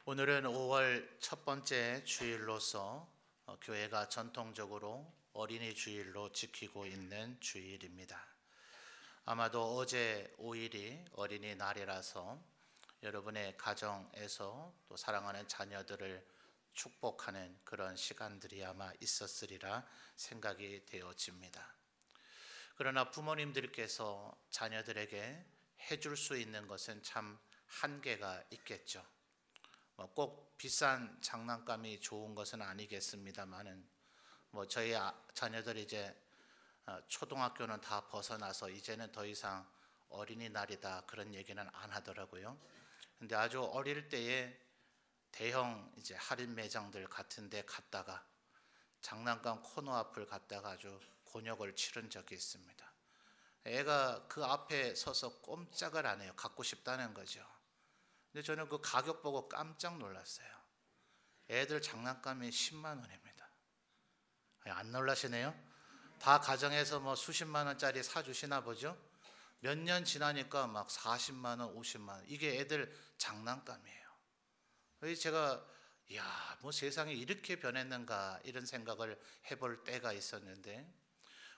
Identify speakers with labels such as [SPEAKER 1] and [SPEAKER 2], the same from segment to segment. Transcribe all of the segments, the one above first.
[SPEAKER 1] 오늘은 5월 첫 번째 주일로서 교회가 전통적으로 어린이 주일로 지키고 있는 주일입니다. 아마도 어제 5일이 어린이날이라서 여러분의 가정에서 또 사랑하는 자녀들을 축복하는 그런 시간들이 아마 있었으리라 생각이 되어집니다. 그러나 부모님들께서 자녀들에게 해줄 수 있는 것은 참 한계가 있겠죠. 꼭 비싼 장난감이 좋은 것은 아니겠습니다만은 저희 자녀들이 이제 초등학교는 다 벗어나서 이제는 더 이상 어린이날이다 그런 얘기는 안 하더라고요. 근데 아주 어릴 때에 대형 이제 할인 매장들 같은 데 갔다가 장난감 코너 앞을 갔다가 아주 곤욕을 치른 적이 있습니다. 애가 그 앞에 서서 꼼짝을 안 해요. 갖고 싶다는 거죠. 근데 저는 그 가격 보고 깜짝 놀랐어요. 애들 장난감이 10만 원입니다. 안 놀라시네요? 다 가정에서 수십만 원짜리 사주시나 보죠? 몇 년 지나니까 막 40만 원, 50만 원. 이게 애들 장난감이에요. 그래서 제가 세상이 이렇게 변했는가 이런 생각을 해볼 때가 있었는데,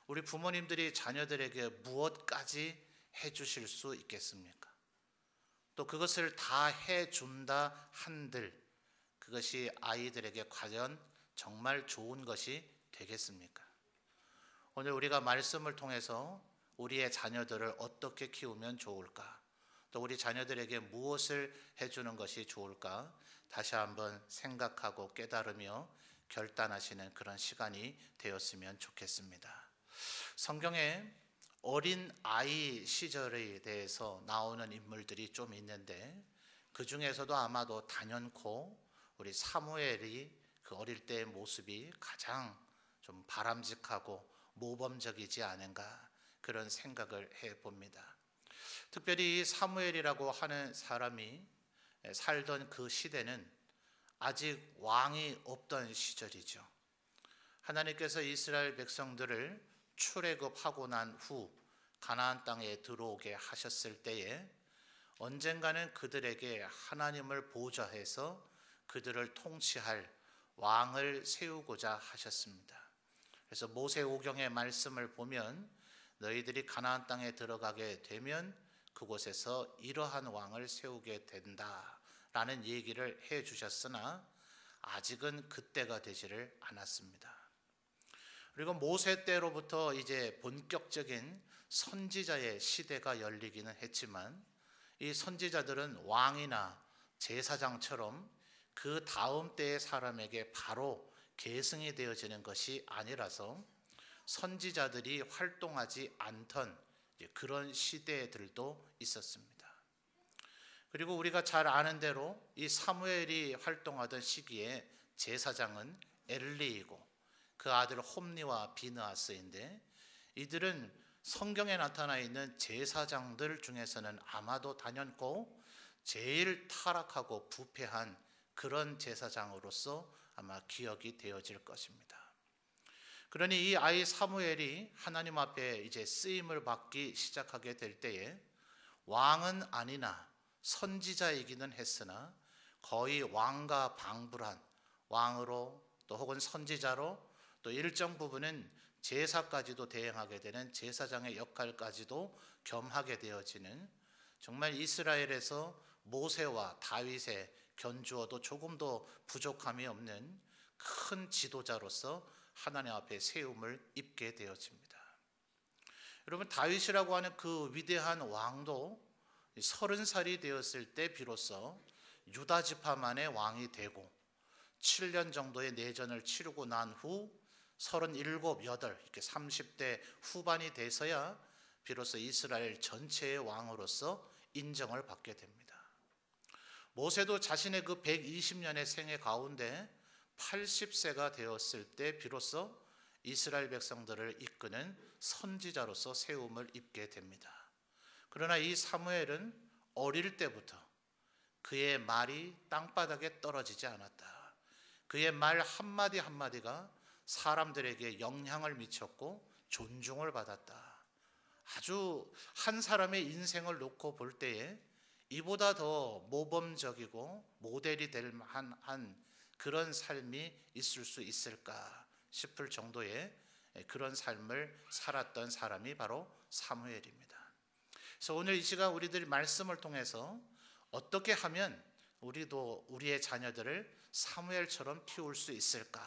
[SPEAKER 1] 우리 부모님들이 자녀들에게 무엇까지 해주실 수 있겠습니까? 또 그것을 다 해준다 한들 그것이 아이들에게 과연 정말 좋은 것이 되겠습니까? 오늘 우리가 말씀을 통해서 우리의 자녀들을 어떻게 키우면 좋을까? 또 우리 자녀들에게 무엇을 해주는 것이 좋을까? 다시 한번 생각하고 깨달으며 결단하시는 그런 시간이 되었으면 좋겠습니다. 성경에 어린 아이 시절에 대해서 나오는 인물들이 좀 있는데, 그 중에서도 아마도 단연코 우리 사무엘이 그 어릴 때의 모습이 가장 좀 바람직하고 모범적이지 않은가 그런 생각을 해봅니다. 특별히 사무엘이라고 하는 사람이 살던 그 시대는 아직 왕이 없던 시절이죠. 하나님께서 이스라엘 백성들을 출애굽하고 난 후 가나안 땅에 들어오게 하셨을 때에 언젠가는 그들에게 하나님을 보좌해서 그들을 통치할 왕을 세우고자 하셨습니다. 그래서 모세오경의 말씀을 보면 너희들이 가나안 땅에 들어가게 되면 그곳에서 이러한 왕을 세우게 된다라는 얘기를 해 주셨으나 아직은 그때가 되지를 않았습니다. 그리고 모세 때로부터 이제 본격적인 선지자의 시대가 열리기는 했지만, 이 선지자들은 왕이나 제사장처럼 그 다음 때의 사람에게 바로 계승이 되어지는 것이 아니라서 선지자들이 활동하지 않던 그런 시대들도 있었습니다. 그리고 우리가 잘 아는 대로 이 사무엘이 활동하던 시기에 제사장은 엘리이고 그 아들 홈니와 비느하스인데, 이들은 성경에 나타나 있는 제사장들 중에서는 아마도 단연코 제일 타락하고 부패한 그런 제사장으로서 아마 기억이 되어질 것입니다. 그러니 이 아이 사무엘이 하나님 앞에 이제 쓰임을 받기 시작하게 될 때에 왕은 아니나 선지자이기는 했으나 거의 왕과 방불한 왕으로 또 혹은 선지자로 또 일정 부분은 제사까지도 대행하게 되는 제사장의 역할까지도 겸하게 되어지는, 정말 이스라엘에서 모세와 다윗의 견주어도 조금도 부족함이 없는 큰 지도자로서 하나님 앞에 세움을 입게 되어집니다. 여러분, 다윗이라고 하는 그 위대한 왕도 30살이 되었을 때 비로소 유다 지파만의 왕이 되고 7년 정도의 내전을 치르고 난 후 37, 8 이렇게 30대 후반이 돼서야 비로소 이스라엘 전체의 왕으로서 인정을 받게 됩니다. 모세도 자신의 그 120년의 생애 가운데 80세가 되었을 때 비로소 이스라엘 백성들을 이끄는 선지자로서 세움을 입게 됩니다. 그러나 이 사무엘은 어릴 때부터 그의 말이 땅바닥에 떨어지지 않았다. 그의 말 한마디 한마디가 사람들에게 영향을 미쳤고 존중을 받았다. 아주 한 사람의 인생을 놓고 볼 때에 이보다 더 모범적이고 모델이 될 만한 그런 삶이 있을 수 있을까 싶을 정도의 그런 삶을 살았던 사람이 바로 사무엘입니다. 그래서 오늘 이 시간 우리들이 말씀을 통해서 어떻게 하면 우리도 우리의 자녀들을 사무엘처럼 키울 수 있을까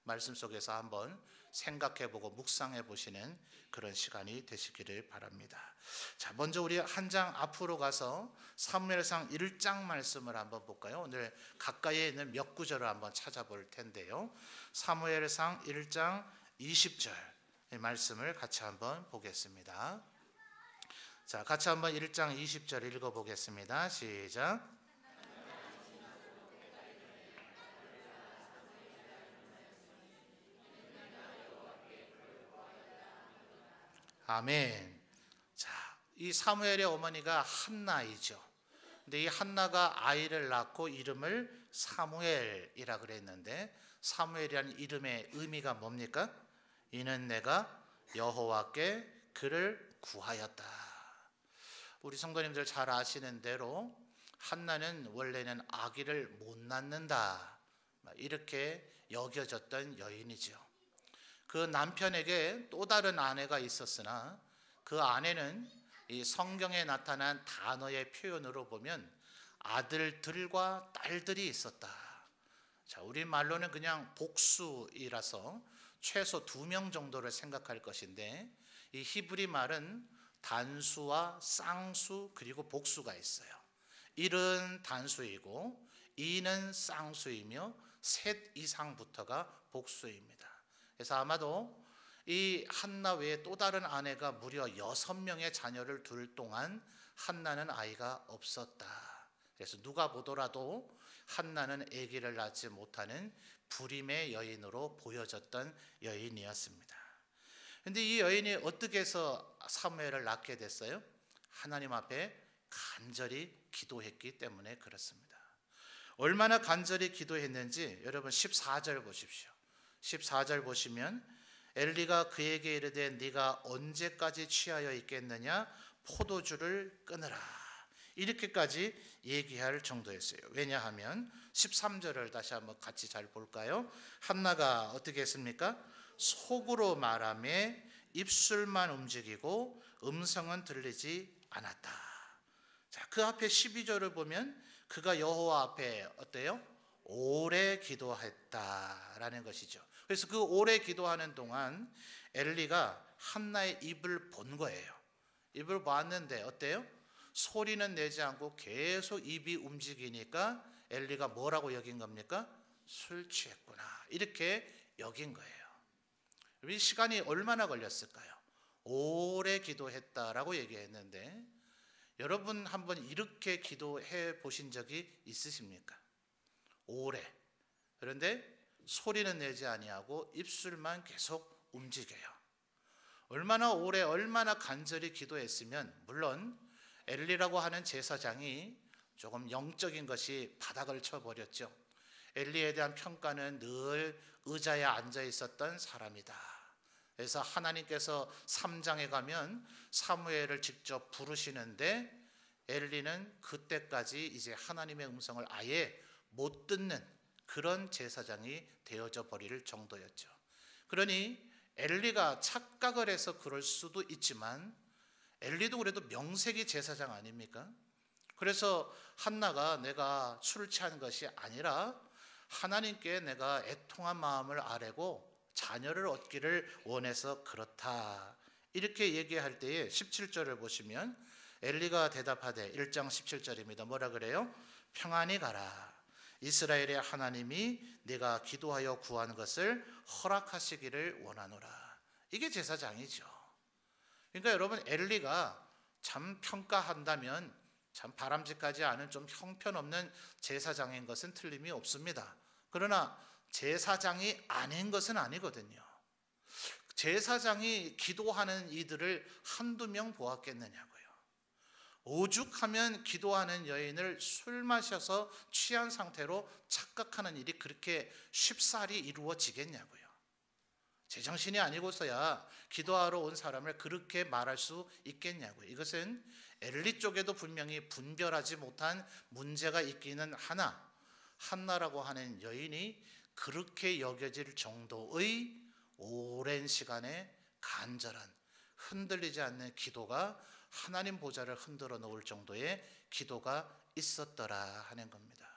[SPEAKER 1] 말씀 속에서 한번 생각해보고 묵상해보시는 그런 시간이 되시기를 바랍니다. 자, 먼저 우리 한 장 앞으로 가서 사무엘상 1장 말씀을 한번 볼까요? 오늘 가까이에 있는 몇 구절을 한번 찾아볼 텐데요. 사무엘상 1장 20절 말씀을 같이 한번 보겠습니다. 자, 같이 한번 1장 20절 읽어보겠습니다. 시작. 아멘. 자, 이 사무엘의 어머니가 한나이죠. 근데 이 한나가 아이를 낳고 이름을 사무엘이라 그랬는데 사무엘이라는 이름의 의미가 뭡니까? 이는 내가 여호와께 그를 구하였다. 우리 성도님들 잘 아시는 대로 한나는 원래는 아기를 못 낳는다 이렇게 여겨졌던 여인이죠. 그 남편에게 또 다른 아내가 있었으나 그 아내는 이 성경에 나타난 단어의 표현으로 보면 아들들과 딸들이 있었다. 자, 우리 말로는 그냥 복수이라서 최소 2명 정도를 생각할 것인데 이 히브리 말은 단수와 쌍수 그리고 복수가 있어요. 1은 단수이고 2는 쌍수이며 셋 이상부터가 복수입니다. 그래서 아마도 이 한나 외에 또 다른 아내가 무려 6명의 자녀를 둘 동안 한나는 아이가 없었다. 그래서 누가 보더라도 한나는 아기를 낳지 못하는 불임의 여인으로 보여졌던 여인이었습니다. 그런데 이 여인이 어떻게 해서 사무엘을 낳게 됐어요? 하나님 앞에 간절히 기도했기 때문에 그렇습니다. 얼마나 간절히 기도했는지 여러분 14절 보십시오. 14절 보시면 엘리가 그에게 이르되 네가 언제까지 취하여 있겠느냐 포도주를 끊으라 이렇게까지 얘기할 정도였어요. 왜냐하면 13절을 다시 한번 같이 잘 볼까요? 한나가 어떻게 했습니까? 속으로 말하며 입술만 움직이고 음성은 들리지 않았다. 자, 그 앞에 12절을 보면 그가 여호와 앞에 어때요? 오래 기도했다라는 것이죠. 그래서 그 오래 기도하는 동안 엘리가 한나의 입을 본 거예요. 입을 봤는데 어때요? 소리는 내지 않고 계속 입이 움직이니까 엘리가 뭐라고 여긴 겁니까? 술 취했구나 이렇게 여긴 거예요. 이 시간이 얼마나 걸렸을까요? 오래 기도했다라고 얘기했는데 여러분 한번 이렇게 기도해 보신 적이 있으십니까? 오래. 그런데 소리는 내지 아니하고 입술만 계속 움직여요. 얼마나 오래 얼마나 간절히 기도했으면 물론 엘리라고 하는 제사장이 조금 영적인 것이 바닥을 쳐버렸죠. 엘리에 대한 평가는 늘 의자에 앉아 있었던 사람이다. 그래서 하나님께서 3장에 가면 사무엘을 직접 부르시는데 엘리는 그때까지 이제 하나님의 음성을 아예 못 듣는 그런 제사장이 되어져 버릴 정도였죠. 그러니 엘리가 착각을 해서 그럴 수도 있지만 엘리도 그래도 명색이 제사장 아닙니까? 그래서 한나가 내가 술을 취한 것이 아니라 하나님께 내가 애통한 마음을 아뢰고 자녀를 얻기를 원해서 그렇다 이렇게 얘기할 때에 17절을 보시면 엘리가 대답하되 1장 17절입니다. 뭐라 그래요? 평안히 가라. 이스라엘의 하나님이 네가 기도하여 구한 것을 허락하시기를 원하노라. 이게 제사장이죠. 그러니까 여러분 엘리가 참 평가한다면 참 바람직하지 않은 좀 형편없는 제사장인 것은 틀림이 없습니다. 그러나 제사장이 아닌 것은 아니거든요. 제사장이 기도하는 이들을 한두 명 보았겠느냐고요. 오죽하면 기도하는 여인을 술 마셔서 취한 상태로 착각하는 일이 그렇게 쉽사리 이루어지겠냐고요. 제정신이 아니고서야 기도하러 온 사람을 그렇게 말할 수 있겠냐고요. 이것은 엘리 쪽에도 분명히 분별하지 못한 문제가 있기는 하나 한나라고 하는 여인이 그렇게 여겨질 정도의 오랜 시간에 간절한 흔들리지 않는 기도가 하나님 보좌를 흔들어 놓을 정도의 기도가 있었더라 하는 겁니다.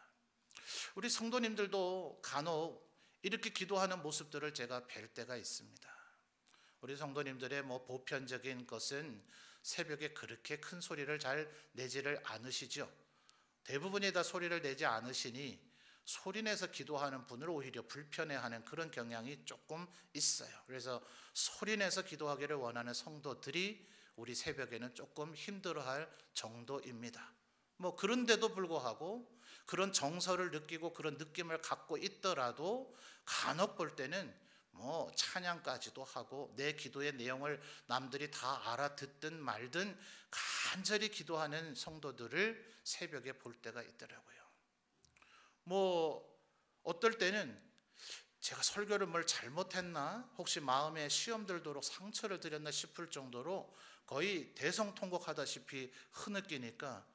[SPEAKER 1] 우리 성도님들도 간혹 이렇게 기도하는 모습들을 제가 뵐 때가 있습니다. 우리 성도님들의 보편적인 것은 새벽에 그렇게 큰 소리를 잘 내지를 않으시죠. 대부분이 다 소리를 내지 않으시니 소리내서 기도하는 분을 오히려 불편해하는 그런 경향이 조금 있어요. 그래서 소리내서 기도하기를 원하는 성도들이 우리 새벽에는 조금 힘들어할 정도입니다. 그런데도 불구하고 그런 정서를 느끼고 그런 느낌을 갖고 있더라도 간혹 볼 때는 찬양까지도 하고 내 기도의 내용을 남들이 다 알아듣든 말든 간절히 기도하는 성도들을 새벽에 볼 때가 있더라고요. 어떨 때는 제가 설교를 잘못했나, 혹시 마음에 시험 들도록 상처를 드렸나 싶을 정도로 거의 대성통곡하다시피 흐느끼니까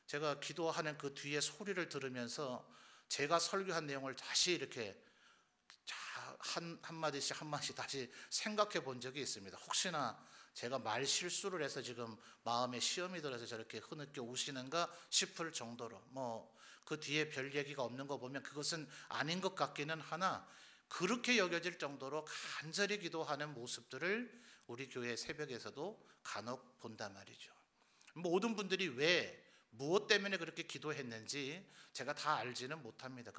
[SPEAKER 1] 제가 기도하는 그 뒤에 소리를 들으면서 제가 설교한 내용을 다시 이렇게 한마디씩 한마디씩 다시 생각해 본 적이 있습니다. 혹시나 제가 말 실수를 해서 지금 마음에 시험이 들어서 저렇게 흐느껴 우시는가 싶을 정도로 그 뒤에 별 얘기가 없는 거 보면 그것은 아닌 것 같기는 하나 그렇게 여겨질 정도로 간절히 기도하는 모습들을 우리 교회 새벽에서도 간혹 본단 말이죠. 모든 분들이 왜 무엇 때문에 그렇게 기도했는지 제가 다 알지는 못합니다.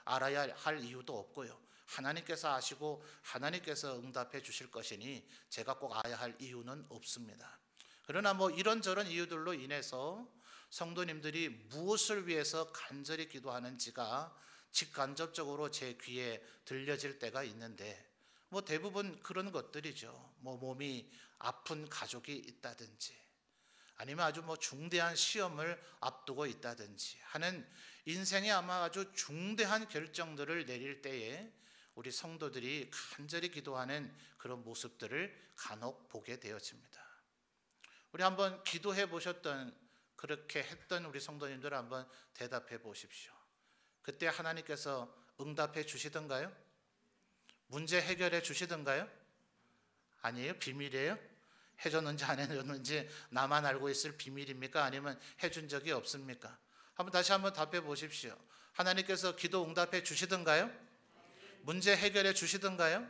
[SPEAKER 1] 알아야 할 이유도 없고요. 하나님께서 아시고 하나님께서 응답해 주실 것이니 제가 꼭 알아야 할 이유는 없습니다. 그러나 이런저런 이유들로 인해서 성도님들이 무엇을 위해서 간절히 기도하는지가 직간접적으로 제 귀에 들려질 때가 있는데 대부분 그런 것들이죠. 몸이 아픈 가족이 있다든지 아니면 아주 중대한 시험을 앞두고 있다든지 하는 인생에 아마 아주 중대한 결정들을 내릴 때에 우리 성도들이 간절히 기도하는 그런 모습들을 간혹 보게 되어집니다. 우리 한번 기도해 보셨던, 그렇게 했던 우리 성도님들 한번 대답해 보십시오. 그때 하나님께서 응답해 주시던가요? 문제 해결해 주시던가요? 아니에요? 비밀이에요? 해줬는지 안 해줬는지 나만 알고 있을 비밀입니까? 아니면 해준 적이 없습니까? 다시 한번 답해 보십시오. 하나님께서 기도 응답해 주시던가요? 문제 해결해 주시던가요?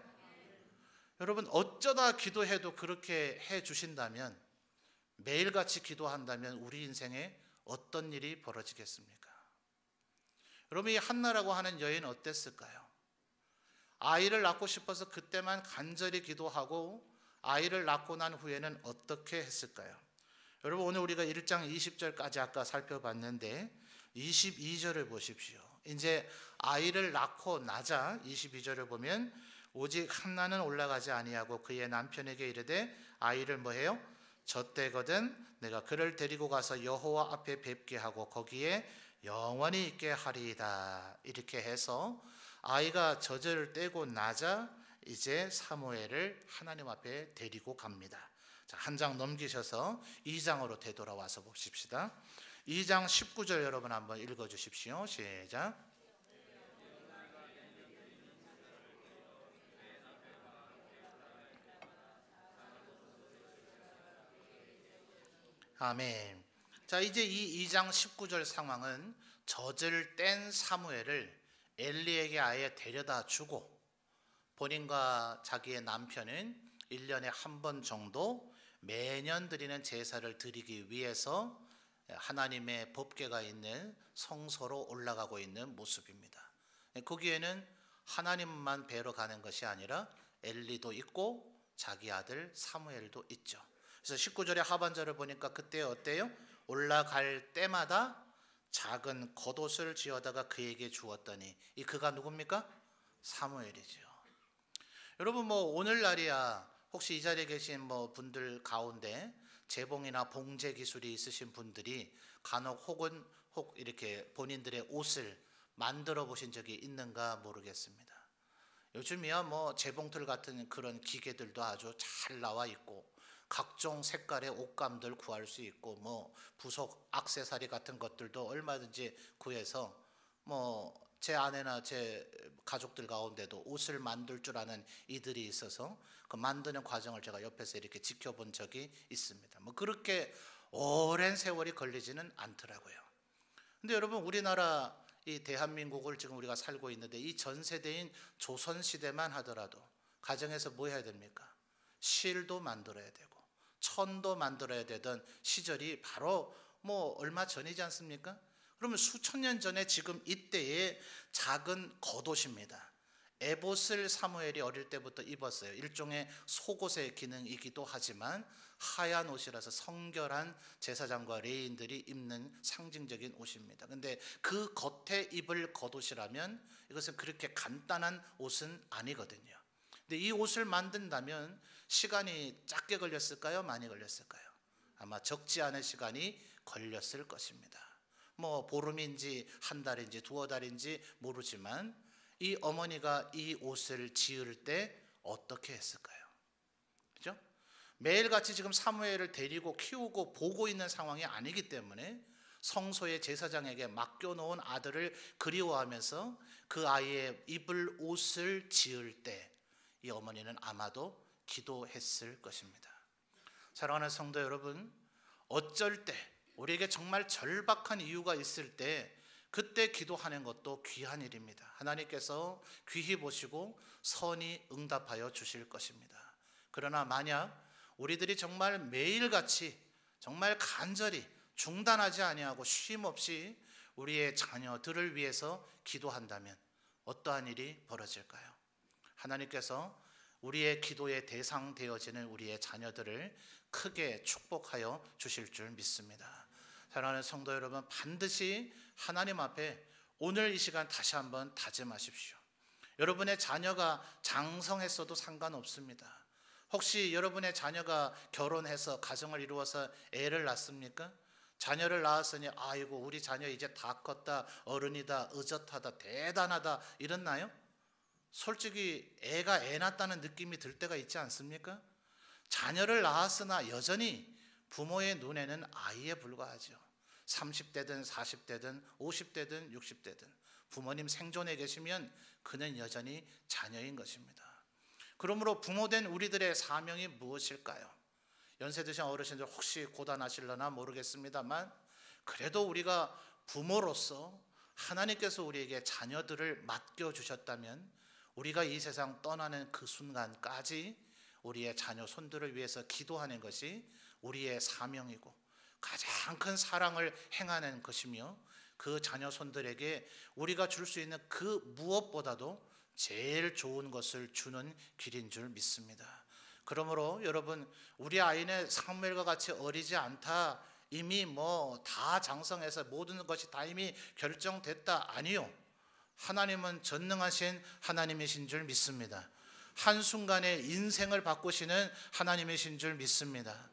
[SPEAKER 1] 여러분, 어쩌다 기도해도 그렇게 해 주신다면, 매일같이 기도한다면 우리 인생에 어떤 일이 벌어지겠습니까? 여러분, 이 한나라고 하는 여인은 어땠을까요? 아이를 낳고 싶어서 그때만 간절히 기도하고 아이를 낳고 난 후에는 어떻게 했을까요? 여러분, 오늘 우리가 1장 20절까지 아까 살펴봤는데 22절을 보십시오. 이제 아이를 낳고 나자 22절을 보면 오직 한나는 올라가지 아니하고 그의 남편에게 이르되 아이를 뭐해요? 젖되거든 내가 그를 데리고 가서 여호와 앞에 뵙게 하고 거기에 영원히 있게 하리이다. 이렇게 해서 아이가 젖을 떼고 나자 이제 사무엘을 하나님 앞에 데리고 갑니다. 자, 한 장 넘기셔서 2장으로 되돌아와서 봅시다. 2장 19절 여러분 한번 읽어주십시오. 시작. 아멘. 자, 이제 이 2장 19절 상황은 젖을 뗀 사무엘을 엘리에게 아예 데려다 주고 본인과 자기의 남편은 1년에 한 번 정도 매년 드리는 제사를 드리기 위해서 하나님의 법궤가 있는 성소로 올라가고 있는 모습입니다. 거기에는 하나님만 뵈러 가는 것이 아니라 엘리도 있고 자기 아들 사무엘도 있죠. 그래서 19절의 하반절을 보니까 그때 어때요? 올라갈 때마다 작은 겉옷을 지어다가 그에게 주었더니 이 그가 누굽니까? 사무엘이죠. 여러분, 오늘날이야 혹시 이 자리에 계신 분들 가운데 재봉이나 봉제 기술이 있으신 분들이 간혹 혹 이렇게 본인들의 옷을 만들어 보신 적이 있는가 모르겠습니다. 요즘이야 재봉틀 같은 그런 기계들도 아주 잘 나와 있고 각종 색깔의 옷감들 구할 수 있고 뭐 부속 액세서리 같은 것들도 얼마든지 구해서 뭐 제 아내나 제 가족들 가운데도 옷을 만들 줄 아는 이들이 있어서 그 만드는 과정을 제가 옆에서 이렇게 지켜본 적이 있습니다. 뭐 그렇게 오랜 세월이 걸리지는 않더라고요. 근데 여러분, 우리나라 이 대한민국을 지금 우리가 살고 있는데 이 전 세대인 조선 시대만 하더라도 가정에서 뭐 해야 됩니까? 실도 만들어야 되고 천도 만들어야 되던 시절이 바로 뭐 얼마 전이지 않습니까? 그러면 수천 년 전에 지금 이때의 작은 겉옷입니다. 에봇을 사무엘이 어릴 때부터 입었어요. 일종의 속옷의 기능이기도 하지만 하얀 옷이라서 성결한 제사장과 레위인들이 입는 상징적인 옷입니다. 근데 그 겉에 입을 겉옷이라면 이것은 그렇게 간단한 옷은 아니거든요. 근데 이 옷을 만든다면 시간이 짧게 걸렸을까요? 많이 걸렸을까요? 아마 적지 않은 시간이 걸렸을 것입니다. 뭐 보름인지 한 달인지 두어 달인지 모르지만 이 어머니가 이 옷을 지을 때 어떻게 했을까요? 그죠? 매일같이 지금 사무엘을 데리고 키우고 보고 있는 상황이 아니기 때문에 성소의 제사장에게 맡겨놓은 아들을 그리워하면서 그 아이의 입을 옷을 지을 때 이 어머니는 아마도 기도했을 것입니다. 사랑하는 성도 여러분, 어쩔 때 우리에게 정말 절박한 이유가 있을 때 그때 기도하는 것도 귀한 일입니다. 하나님께서 귀히 보시고 선히 응답하여 주실 것입니다. 그러나 만약 우리들이 정말 매일같이 정말 간절히 중단하지 아니하고 쉼 없이 우리의 자녀들을 위해서 기도한다면 어떠한 일이 벌어질까요? 하나님께서 우리의 기도의 대상 되어지는 우리의 자녀들을 크게 축복하여 주실 줄 믿습니다. 사랑하는 성도 여러분, 반드시 하나님 앞에 오늘 이 시간 다시 한번 다짐하십시오. 여러분의 자녀가 장성했어도 상관없습니다. 혹시 여러분의 자녀가 결혼해서 가정을 이루어서 애를 낳습니까? 자녀를 낳았으니 아이고 우리 자녀 이제 다 컸다, 어른이다, 의젓하다, 대단하다 이렇나요? 솔직히 애가 애 낳았다는 느낌이 들 때가 있지 않습니까? 자녀를 낳았으나 여전히 부모의 눈에는 아이에 불과하죠. 30대든 40대든 50대든 60대든 부모님 생존해 계시면 그는 여전히 자녀인 것입니다. 그러므로 부모된 우리들의 사명이 무엇일까요? 연세 드신 어르신들 혹시 고단하실려나 모르겠습니다만 그래도 우리가 부모로서 하나님께서 우리에게 자녀들을 맡겨주셨다면 우리가 이 세상 떠나는 그 순간까지 우리의 자녀 손들을 위해서 기도하는 것이 우리의 사명이고 가장 큰 사랑을 행하는 것이며 그 자녀 손들에게 우리가 줄 수 있는 그 무엇보다도 제일 좋은 것을 주는 길인 줄 믿습니다. 그러므로 여러분, 우리 아이는 사무엘과 같이 어리지 않다, 이미 뭐 다 장성해서 모든 것이 다 이미 결정됐다, 아니요. 하나님은 전능하신 하나님이신 줄 믿습니다. 한순간에 인생을 바꾸시는 하나님이신 줄 믿습니다.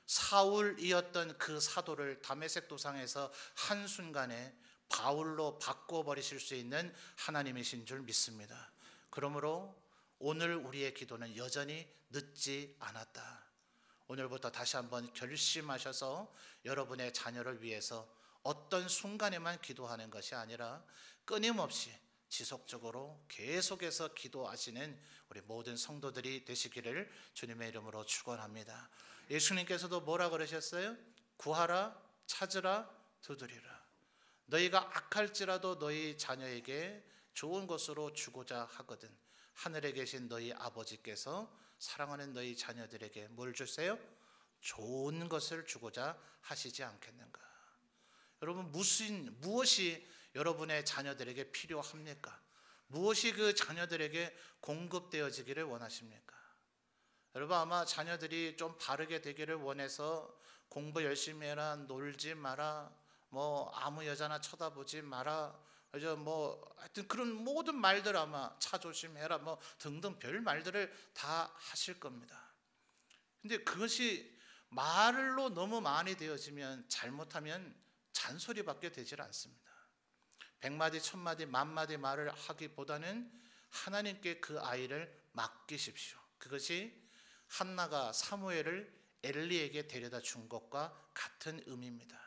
[SPEAKER 1] 사울이었던 그 사도를 다메섹 도상에서 한순간에 바울로 바꿔버리실 수 있는 하나님이신 줄 믿습니다. 그러므로 오늘 우리의 기도는 여전히 늦지 않았다. 오늘부터 다시 한번 결심하셔서 여러분의 자녀를 위해서 어떤 순간에만 기도하는 것이 아니라 끊임없이 지속적으로 계속해서 기도하시는 우리 모든 성도들이 되시기를 주님의 이름으로 축원합니다. 예수님께서도 뭐라 그러셨어요? 구하라, 찾으라, 두드리라. 너희가 악할지라도 너희 자녀에게 좋은 것으로 주고자 하거든 하늘에 계신 너희 아버지께서 사랑하는 너희 자녀들에게 뭘 주세요? 좋은 것을 주고자 하시지 않겠는가? 여러분, 무엇이 여러분의 자녀들에게 필요합니까? 무엇이 그 자녀들에게 공급되어지기를 원하십니까? 여러분, 아마 자녀들이 좀 바르게 되기를 원해서 공부 열심히 해라, 놀지 마라, 뭐 아무 여자나 쳐다보지 마라, 하여튼 그런 모든 말들, 아마 차 조심해라 뭐 등등 별 말들을 다 하실 겁니다. 근데 그것이 말로 너무 많이 되어지면 잘못하면 잔소리밖에 되질 않습니다. 100마디, 1000마디, 10,000마디 말을 하기보다는 하나님께 그 아이를 맡기십시오. 그것이 한나가 사무엘을 엘리에게 데려다 준 것과 같은 의미입니다.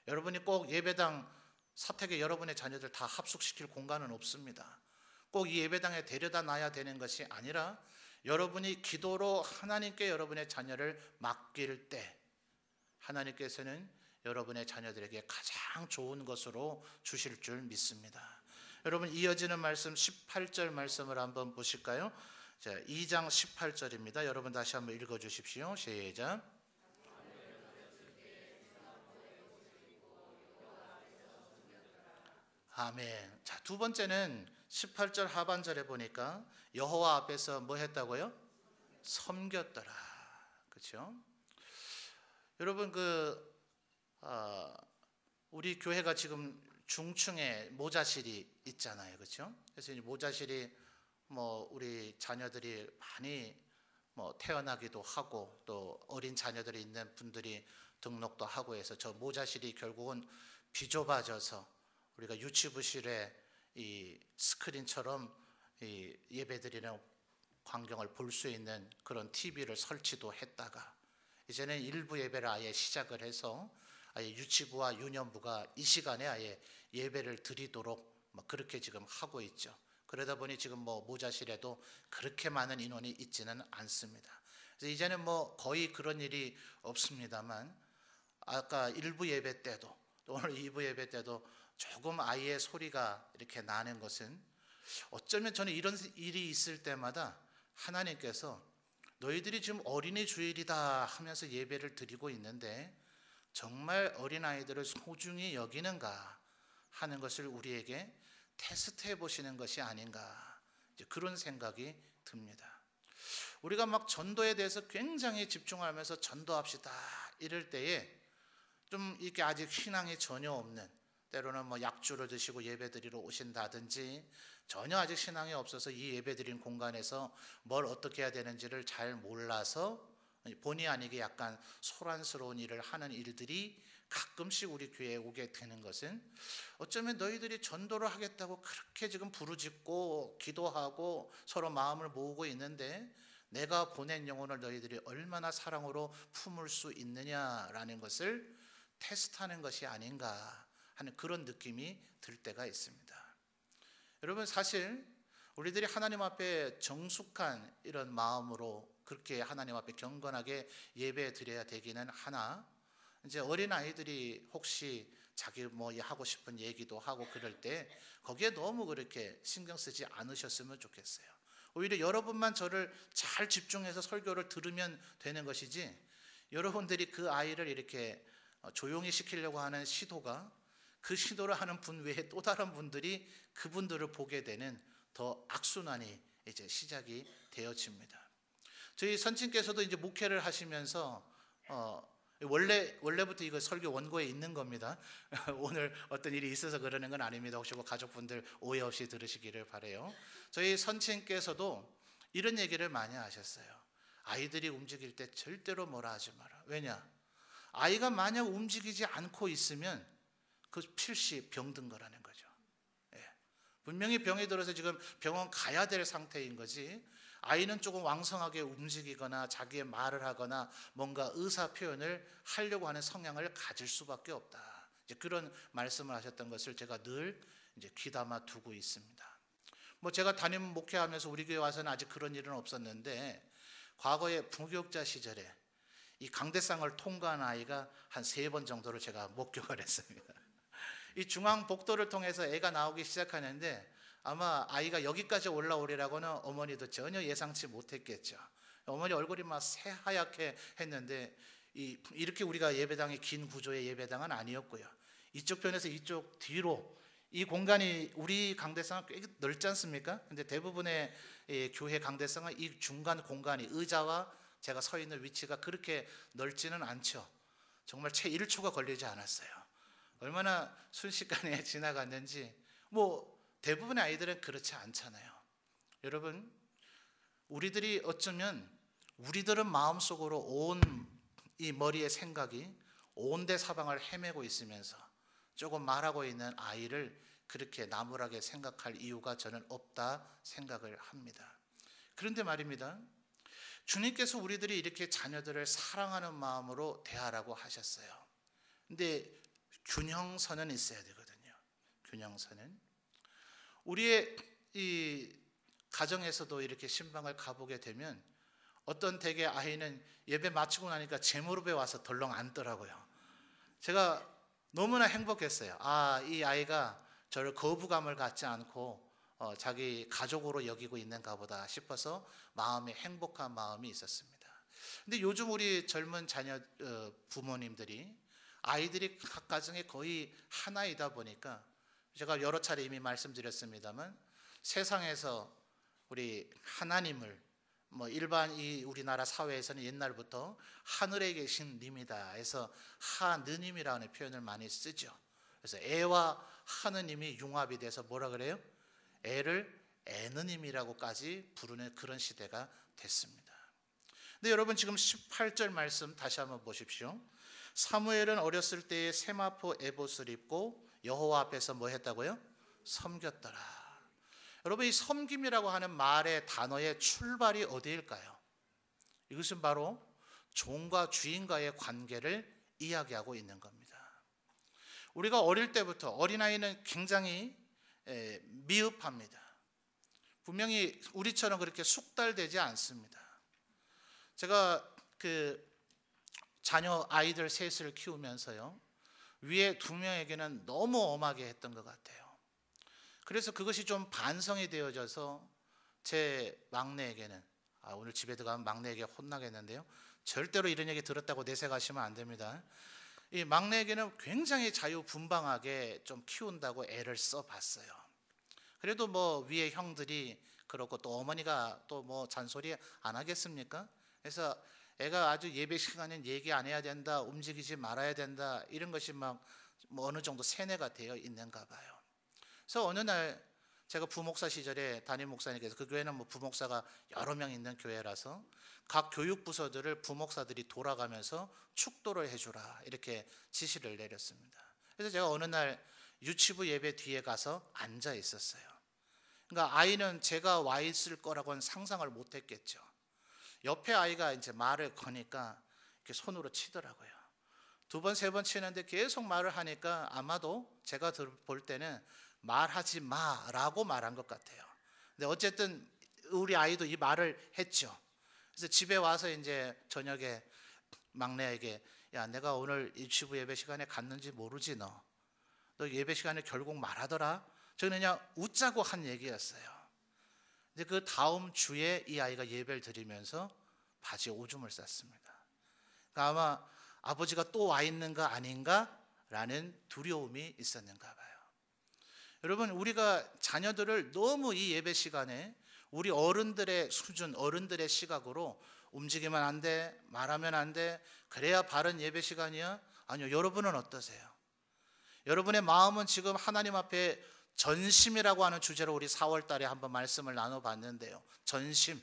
[SPEAKER 1] 여러분이 꼭 예배당 사택에 여러분의 자녀들 다 합숙시킬 공간은 없습니다. 꼭 이 예배당에 데려다 놔야 되는 것이 아니라 여러분이 기도로 하나님께 여러분의 자녀를 맡길 때 하나님께서는 여러분의 자녀들에게 가장 좋은 것으로 주실 줄 믿습니다. 여러분, 이어지는 말씀 18절 말씀을 한번 보실까요? 자, 2장 18절입니다. 여러분 다시 한번 읽어주십시오. 시작. 아멘. 자, 두 번째는 18절 하반절에 보니까 여호와 앞에서 뭐 했다고요? 섬겼더라. 그렇죠? 여러분, 우리 교회가 지금 중층에 모자실이 있잖아요, 그렇죠? 그래서 이 모자실이 우리 자녀들이 많이 태어나기도 하고 또 어린 자녀들이 있는 분들이 등록도 하고 해서 저 모자실이 결국은 비좁아져서 우리가 유치부실에 이 스크린처럼 이 예배드리는 광경을 볼 수 있는 그런 TV를 설치도 했다가 이제는 일부 예배를 아예 시작을 해서 아예 유치부와 유년부가 이 시간에 아예 예배를 드리도록 그렇게 지금 하고 있죠. 그러다 보니 지금 모자실에도 그렇게 많은 인원이 있지는 않습니다. 그래서 이제는 거의 그런 일이 없습니다만 아까 일부 예배 때도 또 오늘 2부 예배 때도 조금 아이의 소리가 이렇게 나는 것은 어쩌면 저는 이런 일이 있을 때마다 하나님께서 너희들이 지금 어린이 주일이다 하면서 예배를 드리고 있는데 정말 어린아이들을 소중히 여기는가 하는 것을 우리에게 테스트해 보시는 것이 아닌가, 이제 그런 생각이 듭니다. 우리가 전도에 대해서 굉장히 집중하면서 전도합시다 이럴 때에 좀 이렇게 아직 신앙이 전혀 없는, 때로는 약주를 드시고 예배드리러 오신다든지 전혀 아직 신앙이 없어서 이 예배드린 공간에서 뭘 어떻게 해야 되는지를 잘 몰라서 본의 아니게 약간 소란스러운 일을 하는 일들이 가끔씩 우리 교회에 오게 되는 것은 어쩌면 너희들이 전도를 하겠다고 그렇게 지금 부르짖고 기도하고 서로 마음을 모으고 있는데 내가 보낸 영혼을 너희들이 얼마나 사랑으로 품을 수 있느냐라는 것을 테스트하는 것이 아닌가 하는 그런 느낌이 들 때가 있습니다. 여러분, 사실 우리들이 하나님 앞에 정숙한 이런 마음으로 그렇게 하나님 앞에 경건하게 예배 드려야 되기는 하나, 이제 어린 아이들이 혹시 자기 하고 싶은 얘기도 하고 그럴 때 거기에 너무 그렇게 신경 쓰지 않으셨으면 좋겠어요. 오히려 여러분만 저를 잘 집중해서 설교를 들으면 되는 것이지 여러분들이 그 아이를 이렇게 조용히 시키려고 하는 시도가 그 시도를 하는 분 외에 또 다른 분들이 그분들을 보게 되는 더 악순환이 이제 시작이 되어집니다. 저희 선친께서도 이제 목회를 하시면서 원래부터 이거 설교 원고에 있는 겁니다. 오늘 어떤 일이 있어서 그러는 건 아닙니다. 혹시 가족분들 오해 없이 들으시기를 바라요. 저희 선친께서도 이런 얘기를 많이 하셨어요. 아이들이 움직일 때 절대로 뭐라 하지 마라. 왜냐? 아이가 만약 움직이지 않고 있으면 그 필시 병든 거라는 거죠. 예. 분명히 병이 들어서 지금 병원 가야 될 상태인 거지 아이는 조금 왕성하게 움직이거나 자기의 말을 하거나 뭔가 의사 표현을 하려고 하는 성향을 가질 수밖에 없다. 이제 그런 말씀을 하셨던 것을 제가 늘 이제 귀담아 두고 있습니다. 제가 담임 목회하면서 우리 교회 와서는 아직 그런 일은 없었는데 과거에 부교육자 시절에 이 강대상을 통과한 아이가 한 3번 정도를 제가 목격을 했습니다. 이 중앙복도를 통해서 애가 나오기 시작하는데 아마 아이가 여기까지 올라오리라고는 어머니도 전혀 예상치 못했겠죠. 어머니 얼굴이 막 새하얗게 했는데 이렇게 우리가 예배당이 긴 구조의 예배당은 아니었고요. 이쪽 편에서 이쪽 뒤로 이 공간이 우리 강대상은 꽤 넓지 않습니까? 근데 대부분의 교회 강대상은 이 중간 공간이 의자와 제가 서 있는 위치가 그렇게 넓지는 않죠. 정말 채 1초가 걸리지 않았어요. 얼마나 순식간에 지나갔는지. 대부분의 아이들은 그렇지 않잖아요. 여러분, 우리들이 어쩌면 우리들은 마음속으로 온 이 머리의 생각이 온데 사방을 헤매고 있으면서 조금 말하고 있는 아이를 그렇게 나무라게 생각할 이유가 저는 없다 생각을 합니다. 그런데 말입니다. 주님께서 우리들이 이렇게 자녀들을 사랑하는 마음으로 대하라고 하셨어요. 근데 균형선은 있어야 되거든요. 균형선은. 우리의 이 가정에서도 이렇게 신방을 가보게 되면 어떤 댁의 아이는 예배 마치고 나니까 제 무릎에 와서 덜렁 앉더라고요. 제가 너무나 행복했어요. 이 아이가 저를 거부감을 갖지 않고 자기 가족으로 여기고 있는가 보다 싶어서 마음에 행복한 마음이 있었습니다. 근데 요즘 우리 젊은 자녀 부모님들이 아이들이 각 가정에 거의 하나이다 보니까 제가 여러 차례 이미 말씀드렸습니다만 세상에서 우리 하나님을 일반 이 우리나라 사회에서는 옛날부터 하늘에 계신 님이다 해서 하느님이라는 표현을 많이 쓰죠. 그래서 애와 하느님이 융합이 돼서 뭐라 그래요? 애를 애느님이라고까지 부르는 그런 시대가 됐습니다. 근데 여러분 지금 18절 말씀 다시 한번 보십시오. 사무엘은 어렸을 때에 세마포 에봇을 입고 여호와 앞에서 뭐 했다고요? 섬겼더라. 여러분 이 섬김이라고 하는 말의 단어의 출발이 어디일까요? 이것은 바로 종과 주인과의 관계를 이야기하고 있는 겁니다. 우리가 어릴 때부터 어린아이는 굉장히 미흡합니다. 분명히 우리처럼 그렇게 숙달되지 않습니다. 제가 자녀 아이들 셋을 키우면서요, 위에 두 명에게는 너무 엄하게 했던 것 같아요. 그래서 그것이 좀 반성이 되어져서 제 막내에게는 오늘 집에 들어가면 막내에게 혼나겠는데요, 절대로 이런 얘기 들었다고 내색하시면 안 됩니다. 이 막내에게는 굉장히 자유분방하게 좀 키운다고 애를 써봤어요. 그래도 위에 형들이 그렇고 또 어머니가 또 잔소리 안 하겠습니까? 그래서 애가 아주 예배 시간엔 얘기 안 해야 된다, 움직이지 말아야 된다, 이런 것이 어느 정도 세뇌가 되어 있는가 봐요. 그래서 어느 날 제가 부목사 시절에 담임 목사님께서, 그 교회는 부목사가 여러 명 있는 교회라서 각 교육부서들을 부목사들이 돌아가면서 축도를 해주라 이렇게 지시를 내렸습니다. 그래서 제가 어느 날 유치부 예배 뒤에 가서 앉아 있었어요. 그러니까 아이는 제가 와 있을 거라고는 상상을 못했겠죠. 옆에 아이가 이제 말을 거니까 이렇게 손으로 치더라고요. 두 번, 세 번 치는데 계속 말을 하니까 아마도 제가 볼 때는 말하지 마라고 말한 것 같아요. 근데 어쨌든 우리 아이도 이 말을 했죠. 그래서 집에 와서 이제 저녁에 막내에게, 야, 내가 오늘 유치부 예배 시간에 갔는지 모르지 너 예배 시간에 결국 말하더라. 저는 그냥 웃자고 한 얘기였어요. 근데 그 다음 주에 이 아이가 예배를 드리면서 바지에 오줌을 쌌습니다. 그러니까 아마 아버지가 또 와 있는가 아닌가라는 두려움이 있었는가 봐요. 여러분, 우리가 자녀들을 너무 이 예배 시간에 우리 어른들의 수준, 어른들의 시각으로 움직이면 안 돼, 말하면 안 돼, 그래야 바른 예배 시간이야? 아니요. 여러분은 어떠세요? 여러분의 마음은 지금 하나님 앞에 전심이라고 하는 주제로 우리 4월 달에 한번 말씀을 나눠봤는데요. 전심,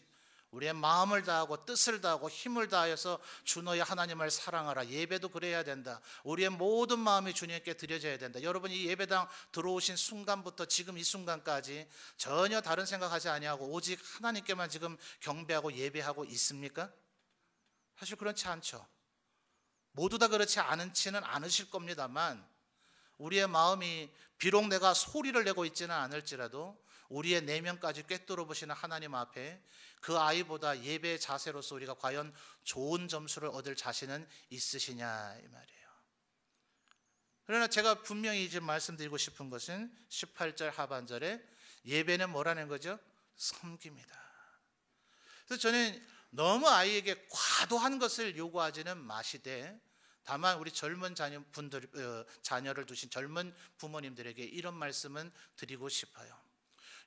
[SPEAKER 1] 우리의 마음을 다하고 뜻을 다하고 힘을 다하여서 주 너의 하나님을 사랑하라. 예배도 그래야 된다. 우리의 모든 마음이 주님께 드려져야 된다. 여러분, 이 예배당 들어오신 순간부터 지금 이 순간까지 전혀 다른 생각하지 아니하고 오직 하나님께만 지금 경배하고 예배하고 있습니까? 사실 그렇지 않죠. 모두 다 그렇지 않지는 않으실 겁니다만, 우리의 마음이 비록 내가 소리를 내고 있지는 않을지라도 우리의 내면까지 꿰뚫어 보시는 하나님 앞에 그 아이보다 예배의 자세로서 우리가 과연 좋은 점수를 얻을 자신은 있으시냐 이 말이에요. 그러나 제가 분명히 지금 말씀드리고 싶은 것은 18절 하반절에 예배는 뭐라는 거죠? 섬깁니다. 그래서 저는 너무 아이에게 과도한 것을 요구하지는 마시되, 다만 우리 젊은 자녀를 두신 젊은 부모님들에게 이런 말씀은 드리고 싶어요.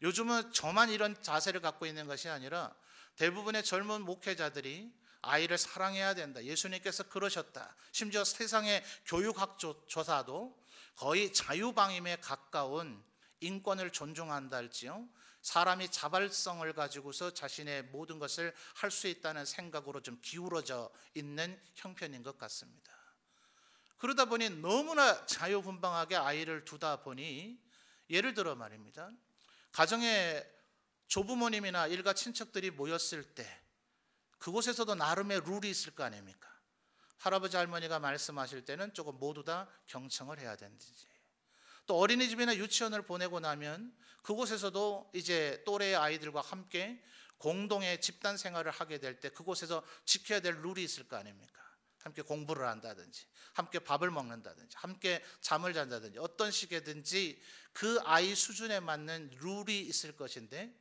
[SPEAKER 1] 요즘은 저만 이런 자세를 갖고 있는 것이 아니라 대부분의 젊은 목회자들이 아이를 사랑해야 된다, 예수님께서 그러셨다, 심지어 세상의 교육학 조사도 거의 자유방임에 가까운 인권을 존중한다 할지요, 사람이 자발성을 가지고서 자신의 모든 것을 할 수 있다는 생각으로 좀 기울어져 있는 형편인 것 같습니다. 그러다 보니 너무나 자유분방하게 아이를 두다 보니, 예를 들어 말입니다, 가정에 조부모님이나 일가 친척들이 모였을 때 그곳에서도 나름의 룰이 있을 거 아닙니까? 할아버지 할머니가 말씀하실 때는 조금 모두 다 경청을 해야 되는지, 또 어린이집이나 유치원을 보내고 나면 그곳에서도 이제 또래의 아이들과 함께 공동의 집단 생활을 하게 될 때 그곳에서 지켜야 될 룰이 있을 거 아닙니까? 함께 공부를 한다든지, 함께 밥을 먹는다든지, 함께 잠을 잔다든지, 어떤 식이든지 그 아이 수준에 맞는 룰이 있을 것인데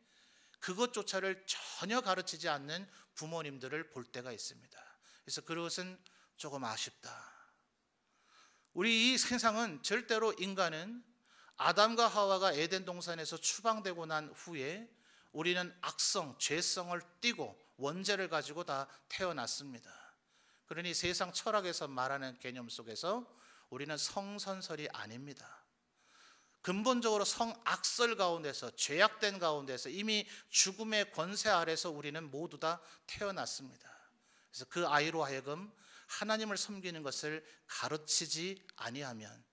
[SPEAKER 1] 그것조차를 전혀 가르치지 않는 부모님들을 볼 때가 있습니다. 그래서 그것은 조금 아쉽다. 우리 이 세상은 절대로 인간은 아담과 하와가 에덴 동산에서 추방되고 난 후에 우리는 악성, 죄성을 띠고 원죄를 가지고 다 태어났습니다. 그러니 세상 철학에서 말하는 개념 속에서 우리는 성선설이 아닙니다. 근본적으로 성악설 가운데서, 죄악된 가운데서 이미 죽음의 권세 아래서 우리는 모두 다 태어났습니다. 그래서 그 아이로 하여금 하나님을 섬기는 것을 가르치지 아니하면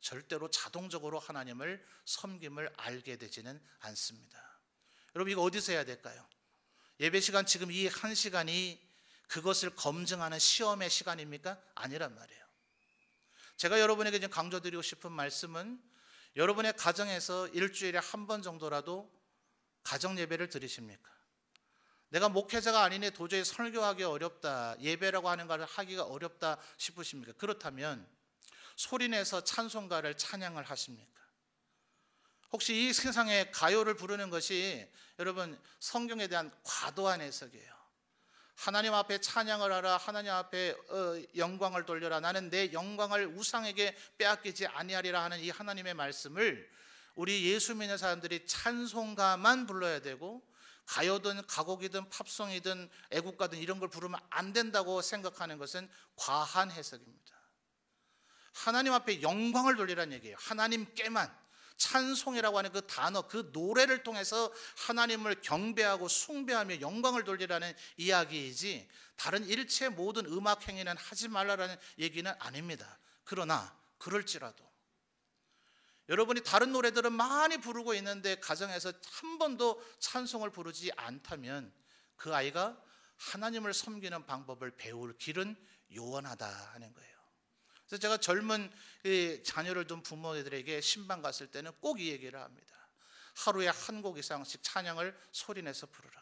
[SPEAKER 1] 절대로 자동적으로 하나님을 섬김을 알게 되지는 않습니다. 여러분, 이거 어디서 해야 될까요? 예배 시간, 지금 이 한 시간이 그것을 검증하는 시험의 시간입니까? 아니란 말이에요. 제가 여러분에게 지금 강조드리고 싶은 말씀은 여러분의 가정에서 일주일에 한 번 정도라도 가정 예배를 드리십니까? 내가 목회자가 아니니 도저히 설교하기 어렵다, 예배라고 하는 것을 하기가 어렵다 싶으십니까? 그렇다면 소리내서 찬송가를 찬양을 하십니까? 혹시 이 세상에 가요를 부르는 것이 여러분 성경에 대한 과도한 해석이에요. 하나님 앞에 찬양을 하라, 하나님 앞에 영광을 돌려라, 나는 내 영광을 우상에게 빼앗기지 아니하리라 하는 이 하나님의 말씀을 우리 예수 믿는 사람들이 찬송가만 불러야 되고 가요든 가곡이든 팝송이든 애국가든 이런 걸 부르면 안 된다고 생각하는 것은 과한 해석입니다. 하나님 앞에 영광을 돌리라는 얘기예요. 하나님께만. 찬송이라고 하는 그 단어, 그 노래를 통해서 하나님을 경배하고 숭배하며 영광을 돌리라는 이야기이지 다른 일체 모든 음악 행위는 하지 말라라는 얘기는 아닙니다. 그러나 그럴지라도 여러분이 다른 노래들은 많이 부르고 있는데 가정에서 한 번도 찬송을 부르지 않다면 그 아이가 하나님을 섬기는 방법을 배울 길은 요원하다 하는 거예요. 그래서 제가 젊은 자녀를 둔 부모들에게 신방 갔을 때는 꼭 이 얘기를 합니다. 하루에 한 곡 이상씩 찬양을 소리내서 부르라.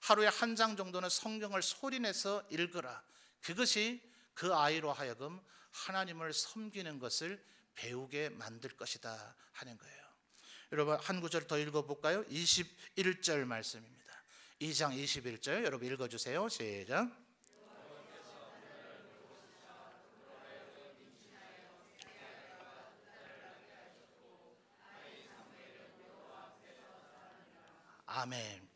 [SPEAKER 1] 하루에 한 장 정도는 성경을 소리내서 읽으라. 그것이 그 아이로 하여금 하나님을 섬기는 것을 배우게 만들 것이다 하는 거예요. 여러분, 한 구절 더 읽어볼까요? 21절 말씀입니다. 2장 21절 여러분 읽어주세요. 시작. 아멘.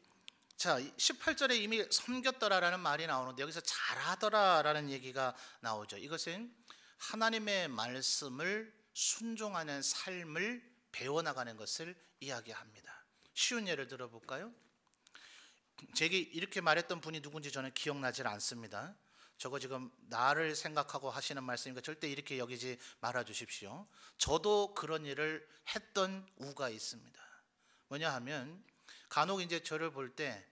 [SPEAKER 1] 자, 18절에 이미 섬겼더라라는 말이 나오는데 여기서 잘하더라라는 얘기가 나오죠. 이것은 하나님의 말씀을 순종하는 삶을 배워나가는 것을 이야기합니다. 쉬운 예를 들어볼까요? 제게 이렇게 말했던 분이 누군지 저는 기억나질 않습니다. 저거 지금 나를 생각하고 하시는 말씀이니까 절대 이렇게 여기지 말아 주십시오. 저도 그런 일을 했던 우가 있습니다. 뭐냐 하면 간혹 이제 저를 볼 때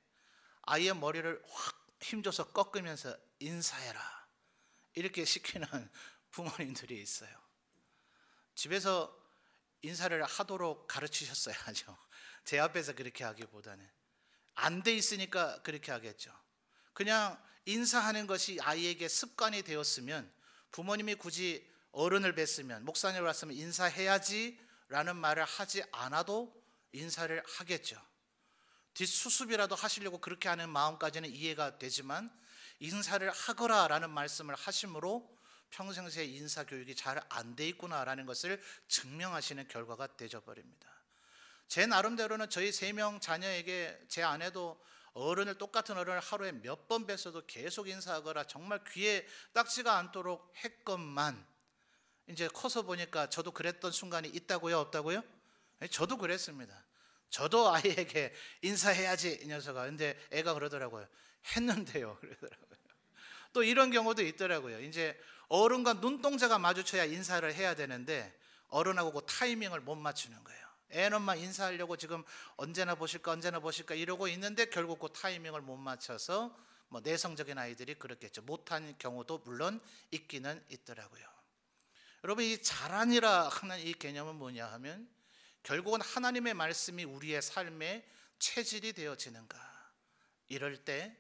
[SPEAKER 1] 아이의 머리를 확 힘줘서 꺾으면서 인사해라 이렇게 시키는 부모님들이 있어요. 집에서 인사를 하도록 가르치셨어야죠. 제 앞에서 그렇게 하기보다는 안 돼 있으니까 그렇게 하겠죠. 그냥 인사하는 것이 아이에게 습관이 되었으면 부모님이 굳이 어른을 뵀으면 목사님을 왔으면 인사해야지 라는 말을 하지 않아도 인사를 하겠죠. 뒷수습이라도 하시려고 그렇게 하는 마음까지는 이해가 되지만 인사를 하거라 라는 말씀을 하심으로 평생새 인사 교육이 잘 안 돼 있구나라는 것을 증명하시는 결과가 되어버립니다. 제 나름대로는 저희 3명 자녀에게 제 아내도 어른을, 똑같은 어른을 하루에 몇 번 뵀어도 계속 인사하거라 정말 귀에 딱지가 않도록 했건만 이제 커서 보니까 저도 그랬던 순간이 있다고요, 없다고요? 저도 그랬습니다. 저도 아이에게 인사해야지 이 녀석아. 근데 애가 그러더라고요. 했는데요. 그러더라고요. 또 이런 경우도 있더라고요. 이제 어른과 눈동자가 마주쳐야 인사를 해야 되는데 어른하고 그 타이밍을 못 맞추는 거예요. 애는만 인사하려고 지금 언제나 보실까 이러고 있는데 결국 그 타이밍을 못 맞춰서 뭐 내성적인 아이들이 그렇겠죠. 못한 경우도 물론 있기는 있더라고요. 여러분, 이 자란이라 하는 이 개념은 뭐냐 하면 결국은 하나님의 말씀이 우리의 삶의 체질이 되어지는가. 이럴 때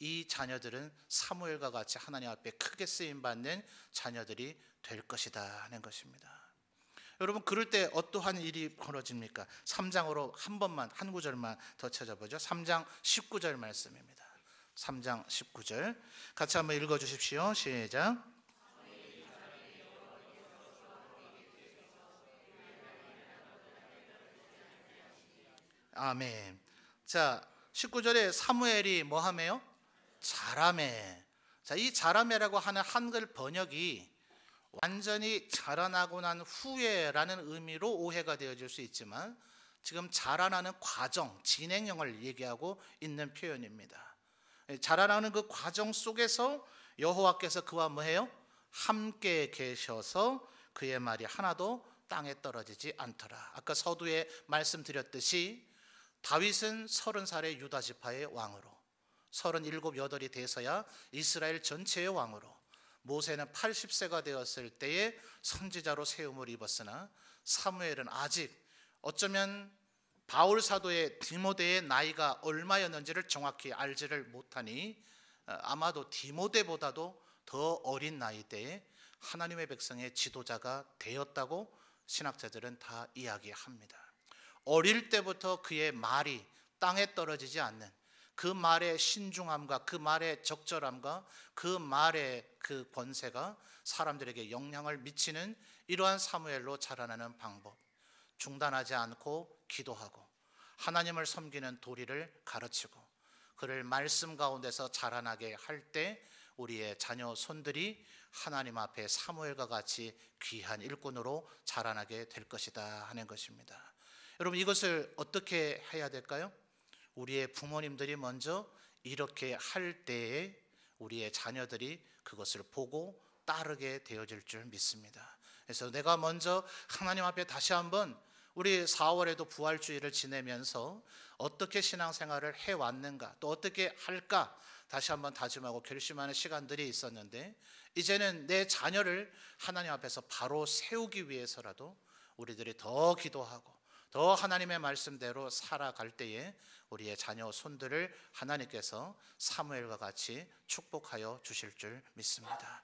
[SPEAKER 1] 이 자녀들은 사무엘과 같이 하나님 앞에 크게 쓰임받는 자녀들이 될 것이다 하는 것입니다. 여러분, 그럴 때 어떠한 일이 벌어집니까? 3장으로 한 구절만 더 찾아보죠. 3장 19절 말씀입니다. 3장 19절 같이 한번 읽어주십시오. 시작. 아멘. 자, 19절에 사무엘이 뭐 하매요? 자라매. 자, 이 자라매라고 하는 한글 번역이 완전히 자라나고 난 후에라는 의미로 오해가 되어질 수 있지만 지금 자라나는 과정, 진행형을 얘기하고 있는 표현입니다. 자라나는 그 과정 속에서 여호와께서 그와 뭐해요? 함께 계셔서 그의 말이 하나도 땅에 떨어지지 않더라. 아까 서두에 말씀드렸듯이 다윗은 30살의 유다 지파의 왕으로, 37, 8이 돼서야 이스라엘 전체의 왕으로, 모세는 80세가 되었을 때에 선지자로 세움을 입었으나 사무엘은 아직 어쩌면 바울 사도의 디모데의 나이가 얼마였는지를 정확히 알지를 못하니 아마도 디모데보다도 더 어린 나이대에 하나님의 백성의 지도자가 되었다고 신학자들은 다 이야기합니다. 어릴 때부터 그의 말이 땅에 떨어지지 않는 그 말의 신중함과 그 말의 적절함과 그 말의 그 권세가 사람들에게 영향을 미치는 이러한 사무엘로 자라나는 방법, 중단하지 않고 기도하고 하나님을 섬기는 도리를 가르치고 그를 말씀 가운데서 자라나게 할 때 우리의 자녀 손들이 하나님 앞에 사무엘과 같이 귀한 일꾼으로 자라나게 될 것이다 하는 것입니다. 여러분, 이것을 어떻게 해야 될까요? 우리의 부모님들이 먼저 이렇게 할 때에 우리의 자녀들이 그것을 보고 따르게 되어질 줄 믿습니다. 그래서 내가 먼저 하나님 앞에 다시 한번 우리 4월에도 부활주의를 지내면서 어떻게 신앙생활을 해왔는가, 또 어떻게 할까 다시 한번 다짐하고 결심하는 시간들이 있었는데, 이제는 내 자녀를 하나님 앞에서 바로 세우기 위해서라도 우리들이 더 기도하고 더 하나님의 말씀대로 살아갈 때에 우리의 자녀 손들을 하나님께서 사무엘과 같이 축복하여 주실 줄 믿습니다.